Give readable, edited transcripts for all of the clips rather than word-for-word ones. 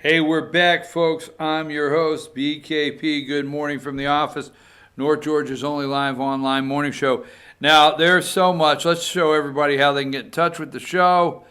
Hey, we're back, folks. I'm your host, BKP. Good morning from the office, North Georgia's only live online morning show. Now, there's so much. Let's show everybody how they can get in touch with the show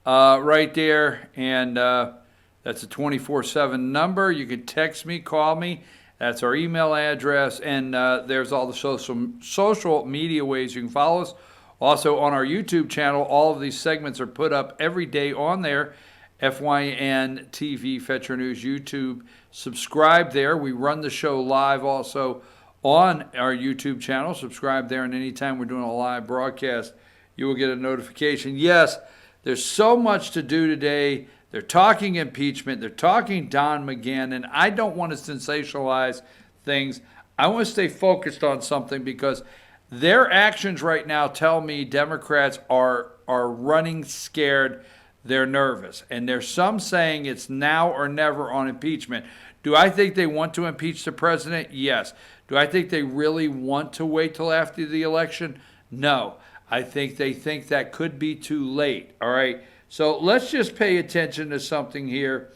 right there. And that's a 24/7 number. You can text me, call me. That's our email address. And there's all the social media ways you can follow us. Also, on our YouTube channel, all of these segments are put up every day on there. FYNTV, Fetcher News YouTube. Subscribe there. We run the show live also on our YouTube channel. Subscribe there, and anytime we're doing a live broadcast, you will get a notification. Yes, there's so much to do today. They're talking impeachment. They're talking Don McGahn, and I don't want to sensationalize things. I want to stay focused on something because their actions right now tell me Democrats are running scared. They're nervous. And there's some saying it's now or never on impeachment. Do I think they want to impeach the president? Yes. Do I think they really want to wait till after the election? No. I think they think that could be too late. All right. So let's just pay attention to something here.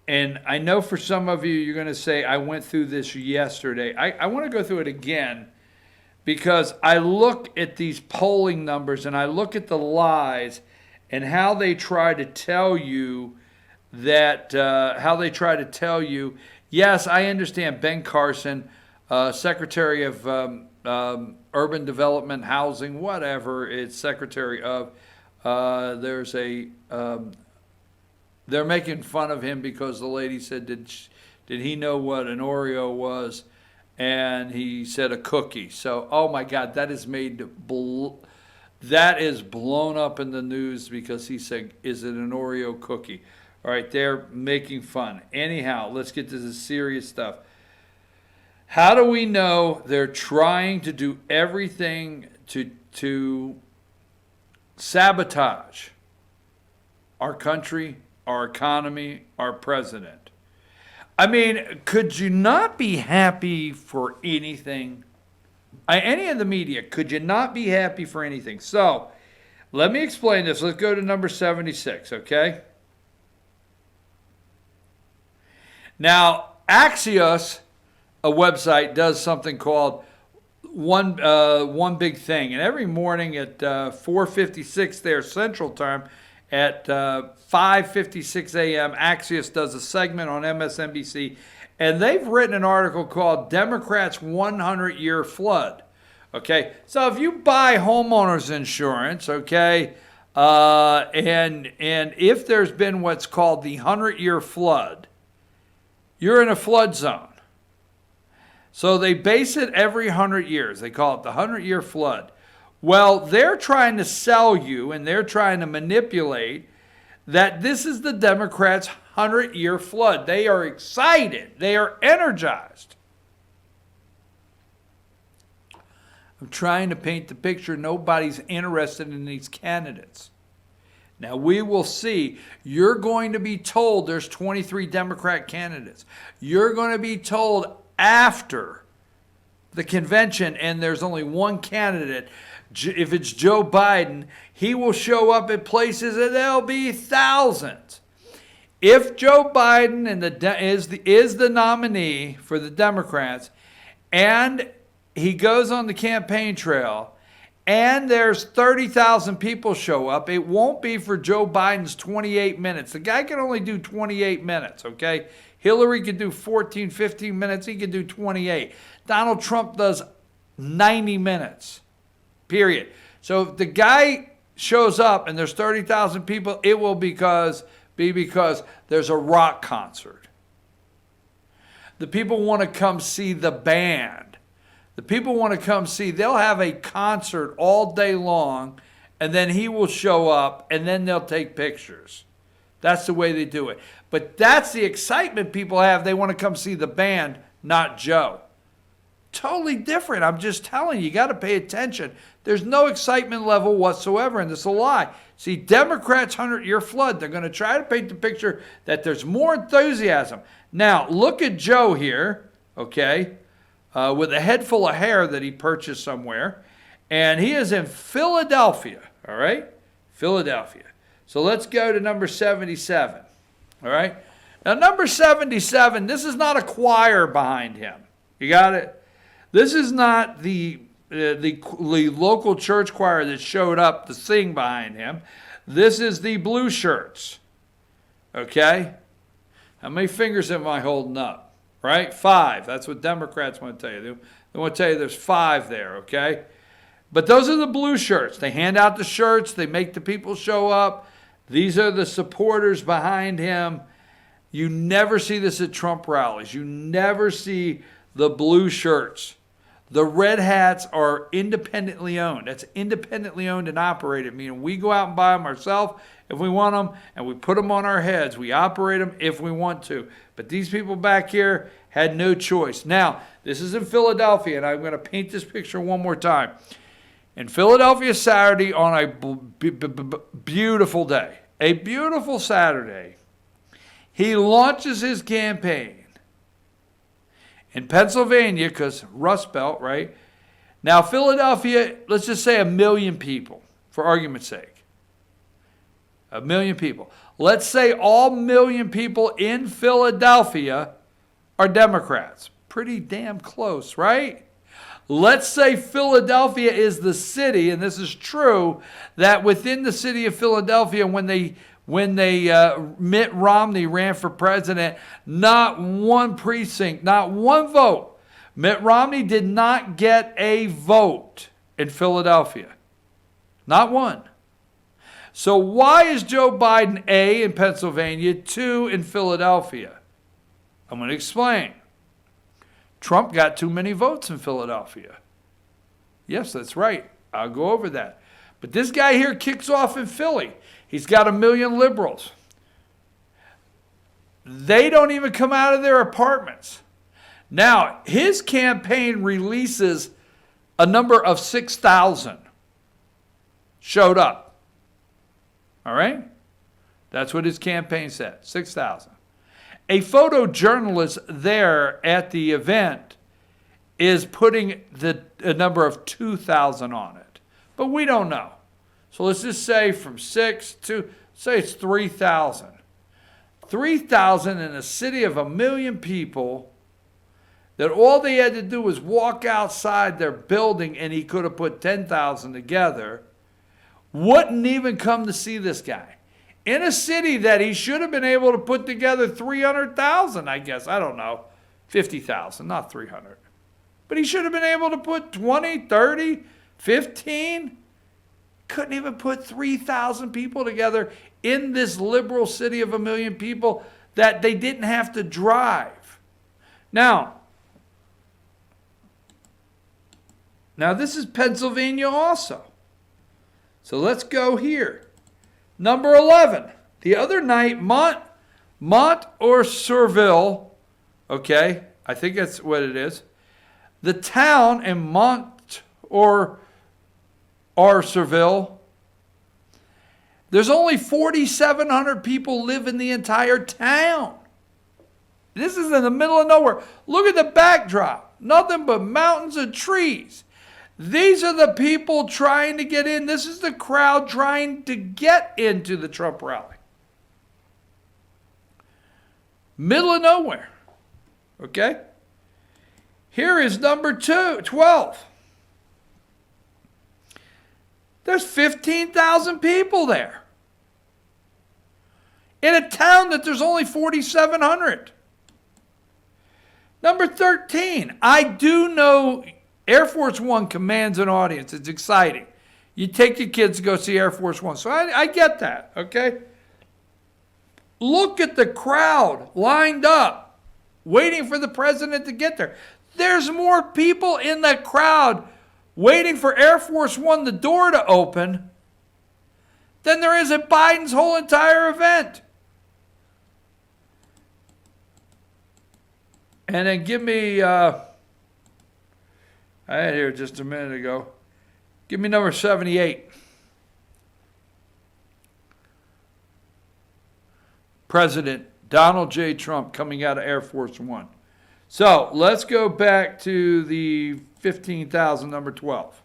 And I know for some of you, you're going to say, I went through this yesterday. I want to go through it again because I look at these polling numbers and I look at the lies and how they try to tell you that, yes, I understand Ben Carson, Secretary of Urban Development, Housing, whatever, it's Secretary of, they're making fun of him because the lady said, did he know what an Oreo was? And he said a cookie. So, oh my God, that is blown up in the news because he said, is it an Oreo cookie? All right, they're making fun. Anyhow, let's get to the serious stuff. How do we know they're trying to do everything to sabotage our country, our economy, our president? I mean, could you not be happy for anything? Any of the media, could you not be happy for anything? So, let me explain this. Let's go to number 76, okay? Now, Axios, a website, does something called One Big Thing. And every morning at 4:56 there Central Time, at 5:56 a.m., Axios does a segment on MSNBC. And they've written an article called Democrats' 100-Year Flood. Okay, so if you buy homeowners insurance, okay, and if there's been what's called the 100-year flood, you're in a flood zone. So they base it every 100 years. They call it the 100-year flood. Well, they're trying to sell you and they're trying to manipulate that this is the Democrats' 100-year flood. They are excited. They are energized. I'm trying to paint the picture. Nobody's interested in these candidates. Now, we will see. You're going to be told there's 23 Democrat candidates. You're going to be told after the convention and there's only one candidate. If it's Joe Biden, he will show up at places and there'll be thousands. If Joe Biden is the nominee for the Democrats and he goes on the campaign trail and there's 30,000 people show up, it won't be for Joe Biden's 28 minutes. The guy can only do 28 minutes, okay? Hillary could do 14, 15 minutes. He could do 28. Donald Trump does 90 minutes, period. So if the guy shows up and there's 30,000 people, it will be because there's a rock concert. The people want to come see the band. The people want to come see, they'll have a concert all day long, and then he will show up, and then they'll take pictures. That's the way they do it. But that's the excitement people have. They want to come see the band, not Joe. Totally different. I'm just telling you, you got to pay attention. There's no excitement level whatsoever, and this is a lie. See, Democrats' 100-year flood, they're going to try to paint the picture that there's more enthusiasm. Now, look at Joe here, okay, with a head full of hair that he purchased somewhere, and he is in Philadelphia, all right? Philadelphia. So let's go to number 77, all right? Now, number 77, this is not a choir behind him. You got it? This is not the local church choir that showed up to sing behind him. This is the blue shirts. Okay? How many fingers am I holding up? Right? 5. That's what Democrats want to tell you. They want to tell you there's 5 there, okay? But those are the blue shirts. They hand out the shirts. They make the people show up. These are the supporters behind him. You never see this at Trump rallies. You never see the blue shirts. The red hats are independently owned. That's independently owned and operated, meaning we go out and buy them ourselves if we want them, and we put them on our heads. We operate them if we want to. But these people back here had no choice. Now, this is in Philadelphia, and I'm going to paint this picture one more time. In Philadelphia Saturday on a beautiful day, a beautiful Saturday, he launches his campaign. In Pennsylvania, because Rust Belt, right? Now, Philadelphia, let's just say 1 million people, for argument's sake. 1 million people. Let's say all 1 million people in Philadelphia are Democrats. Pretty damn close, right? Let's say Philadelphia is the city, and this is true, that within the city of Philadelphia, when Mitt Romney ran for president, not one precinct, not one vote. Mitt Romney did not get a vote in Philadelphia. Not one. So why is Joe Biden A in Pennsylvania, 2 in Philadelphia? I'm going to explain. Trump got too many votes in Philadelphia. Yes, that's right. I'll go over that. But this guy here kicks off in Philly. He's got 1 million liberals. They don't even come out of their apartments. Now, his campaign releases a number of 6,000 showed up. All right? That's what his campaign said, 6,000. A photojournalist there at the event is putting a number of 2,000 on it. But we don't know. So let's just say from 6 to, say it's 3,000. 3,000 in a city of 1 million people that all they had to do was walk outside their building and he could have put 10,000 together, wouldn't even come to see this guy. In a city that he should have been able to put together 300,000, I guess. I don't know. 50,000, not 300. But he should have been able to put 20, 30, 15. Couldn't even put 3,000 people together in this liberal city of 1 million people that they didn't have to drive. Now this is Pennsylvania also. So let's go here. Number 11. The other night, Mont or Surville, okay, I think that's what it is. The town in Mont or Surville, there's only 4,700 people live in the entire town. This is in the middle of nowhere. Look at the backdrop. Nothing but mountains and trees. These are the people trying to get in. This is the crowd trying to get into the Trump rally. Middle of nowhere. Okay? Here is number 12. There's 15,000 people there. In a town that there's only 4,700. Number 13. I do know Air Force One commands an audience. It's exciting. You take your kids to go see Air Force One. So I get that, okay? Look at the crowd lined up, waiting for the president to get there. There's more people in that crowd waiting for Air Force One, the door to open, than there is at Biden's whole entire event. And then give me, I had here just a minute ago. Give me number 78. President Donald J. Trump coming out of Air Force One. So let's go back to the 15,000, number 12.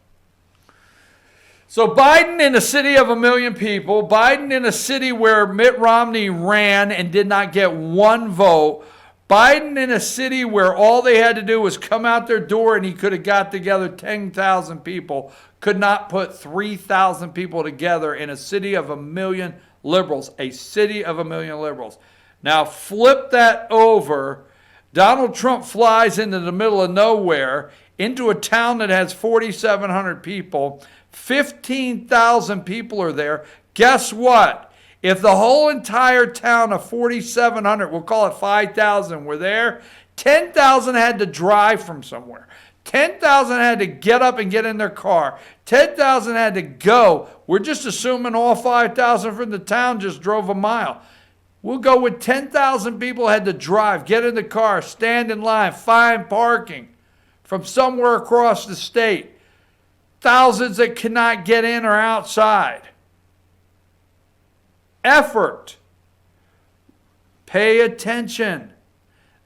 So Biden in a city of 1 million people, Biden in a city where Mitt Romney ran and did not get one vote, Biden in a city where all they had to do was come out their door and he could have got together 10,000 people, could not put 3,000 people together in a city of 1 million liberals, a city of 1 million liberals. Now flip that over. Donald Trump flies into the middle of nowhere, into a town that has 4,700 people. 15,000 people are there. Guess what? If the whole entire town of 4,700, we'll call it 5,000, were there, 10,000 had to drive from somewhere. 10,000 had to get up and get in their car. 10,000 had to go. We're just assuming all 5,000 from the town just drove a mile. We'll go with 10,000 people had to drive, get in the car, stand in line, find parking from somewhere across the state. Thousands that cannot get in or outside. Effort. Pay attention.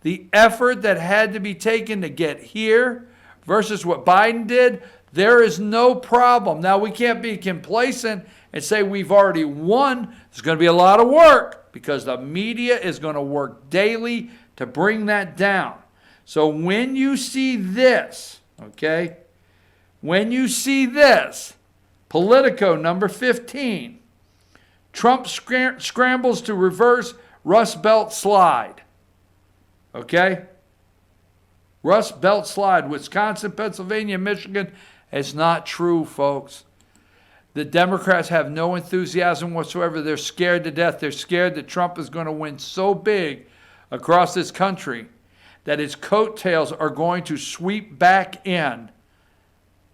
The effort that had to be taken to get here versus what Biden did, there is no problem. Now, we can't be complacent and say we've already won. There's going to be a lot of work because the media is going to work daily to bring that down. So when you see this, okay, when you see this, Politico number 15, Trump scrambles to reverse Rust Belt slide. Okay? Rust Belt slide, Wisconsin, Pennsylvania, Michigan. It's not true, folks. The Democrats have no enthusiasm whatsoever. They're scared to death. They're scared that Trump is going to win so big across this country that his coattails are going to sweep back in,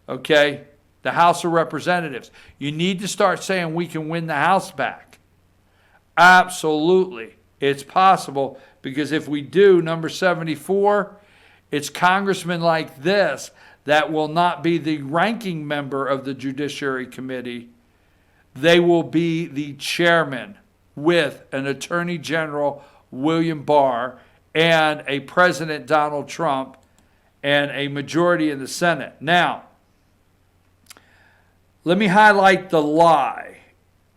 okay, the House of Representatives. You need to start saying we can win the House back. Absolutely. It's possible because if we do, number 74, it's congressmen like this that will not be the ranking member of the Judiciary Committee. They will be the chairman with an Attorney General, William Barr, and a President, Donald Trump, and a majority in the Senate. Now, let me highlight the lie,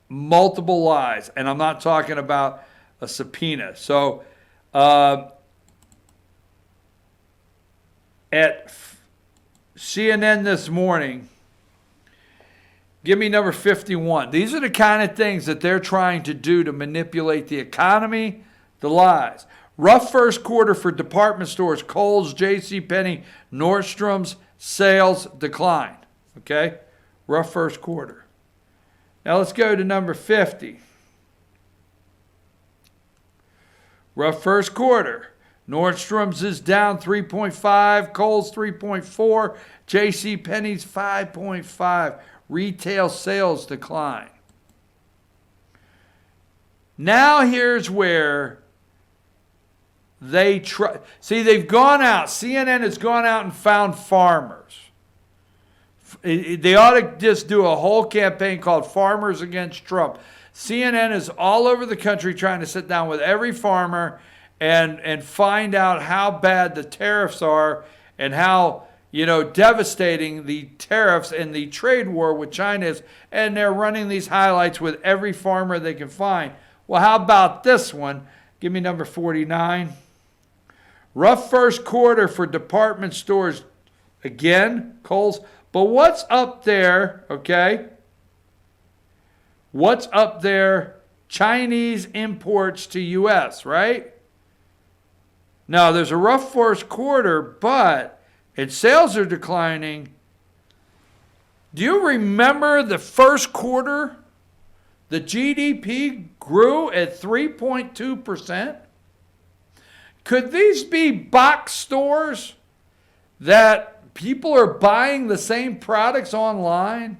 multiple lies, and I'm not talking about a subpoena. So, at CNN this morning, give me number 51. These are the kind of things that they're trying to do to manipulate the economy, the lies. Rough first quarter for department stores, Kohl's, JCPenney, Nordstrom's sales decline. Okay? Rough first quarter. Now let's go to number 50. Rough first quarter. Nordstrom's is down 3.5, Kohl's 3.4, JCPenney's 5.5. Retail sales decline. Now here's where they try. See, they've gone out. CNN has gone out and found farmers. They ought to just do a whole campaign called Farmers Against Trump. CNN is all over the country trying to sit down with every farmer and find out how bad the tariffs are and how, devastating the tariffs and the trade war with China is. And they're running these highlights with every farmer they can find. Well, how about this one? Give me number 49. Rough first quarter for department stores. Again, Kohl's. But what's up there, okay? What's up there? Chinese imports to U.S., right? Now, there's a rough first quarter, but its sales are declining. Do you remember the first quarter? The GDP grew at 3.2%. Could these be box stores that people are buying the same products online?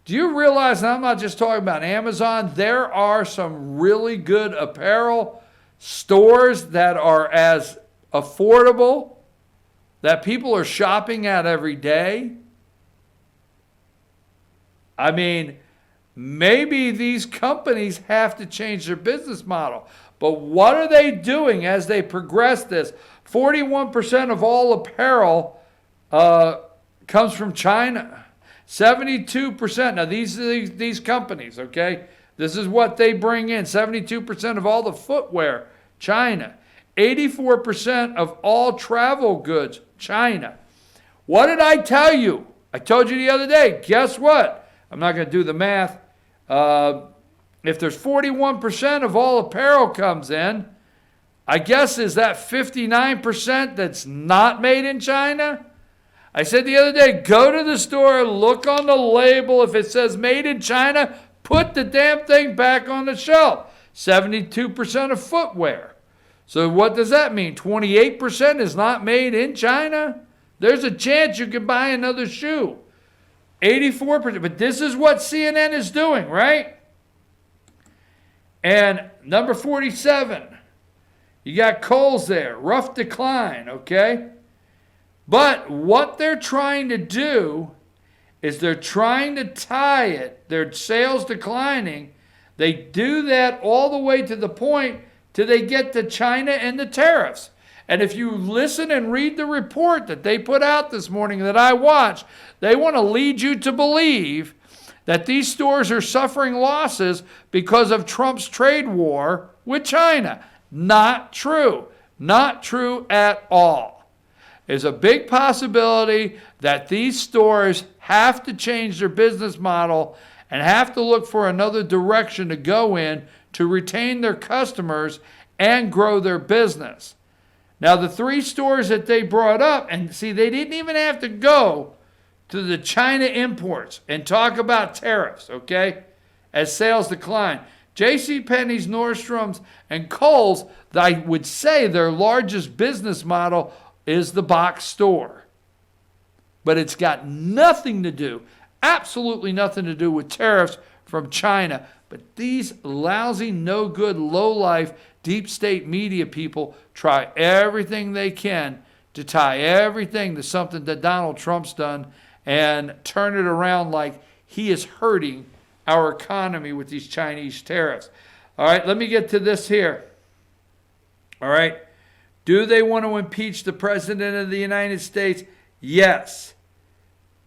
Do you realize, and I'm not just talking about Amazon, there are some really good apparel stores that are as affordable that people are shopping at every day? I mean, maybe these companies have to change their business model. But what are they doing as they progress this? 41% of all apparel comes from China. 72%. Now, these companies, okay? This is what they bring in. 72% of all the footwear, China. 84% of all travel goods, China. What did I tell you? I told you the other day. Guess what? I'm not going to do the math. If there's 41% of all apparel comes in, I guess is that 59% that's not made in China? I said the other day, go to the store, look on the label. If it says made in China, put the damn thing back on the shelf. 72% of footwear. So what does that mean? 28% is not made in China? There's a chance you could buy another shoe. 84%. But this is what CNN is doing, right? And number 47, you got Kohl's there. Rough decline, okay? But what they're trying to do is they're trying to tie it, their sales declining. They do that all the way to the point till they get to China and the tariffs. And if you listen and read the report that they put out this morning that I watched, they want to lead you to believe that these stores are suffering losses because of Trump's trade war with China. Not true. Not true at all. There's a big possibility that these stores have to change their business model and have to look for another direction to go in to retain their customers and grow their business. Now, the 3 stores that they brought up, and see, they didn't even have to go to the China imports and talk about tariffs, okay, as sales decline. JCPenney's, Nordstrom's, and Kohl's, I would say their largest business model is the box store. But it's got nothing to do, absolutely nothing to do with tariffs from China. But these lousy, no good, low life, deep state media people try everything they can to tie everything to something that Donald Trump's done and turn it around like he is hurting our economy with these Chinese tariffs. All right, let me get to this here. All right. Do they want to impeach the President of the United States? Yes.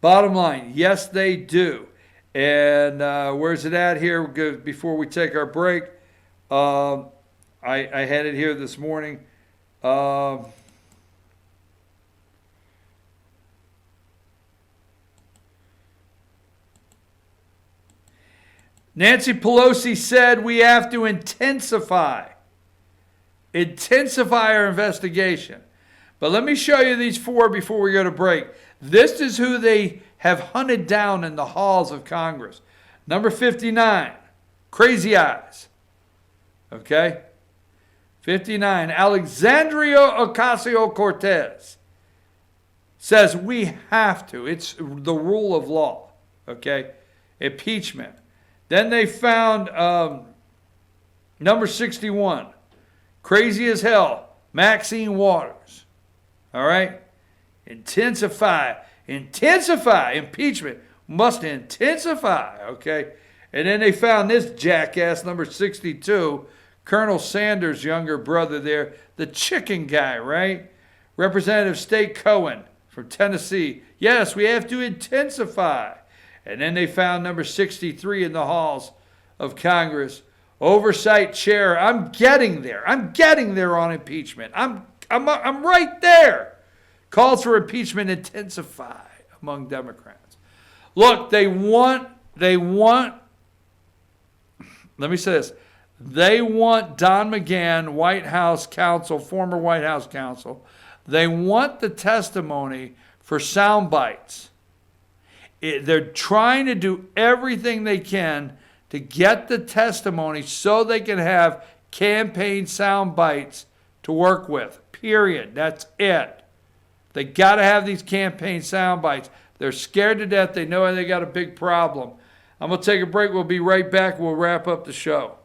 Bottom line, yes, they do. And where's it at here before we take our break? I had it here this morning. Nancy Pelosi said we have to intensify our investigation. But let me show you these 4 before we go to break. This is who they have hunted down in the halls of Congress. Number 59, Crazy Eyes. Okay? 59, Alexandria Ocasio-Cortez says we have to. It's the rule of law. Okay? Impeachment. Then they found number 61, crazy as hell, Maxine Waters. All right? Intensify, impeachment must intensify, okay? And then they found this jackass, number 62, Colonel Sanders' younger brother there, the chicken guy, right? Representative State Cohen from Tennessee. Yes, we have to intensify. And then they found number 63 in the halls of Congress, oversight chair. I'm getting there on impeachment. I'm right there. Calls for impeachment intensify among Democrats. Look, they want, let me say this. They want Don McGahn, White House counsel, former White House counsel. They want the testimony for sound bites. They're trying to do everything they can to get the testimony so they can have campaign sound bites to work with. Period. That's it. They got to have these campaign sound bites. They're scared to death. They know they got a big problem. I'm going to take a break. We'll be right back. We'll wrap up the show.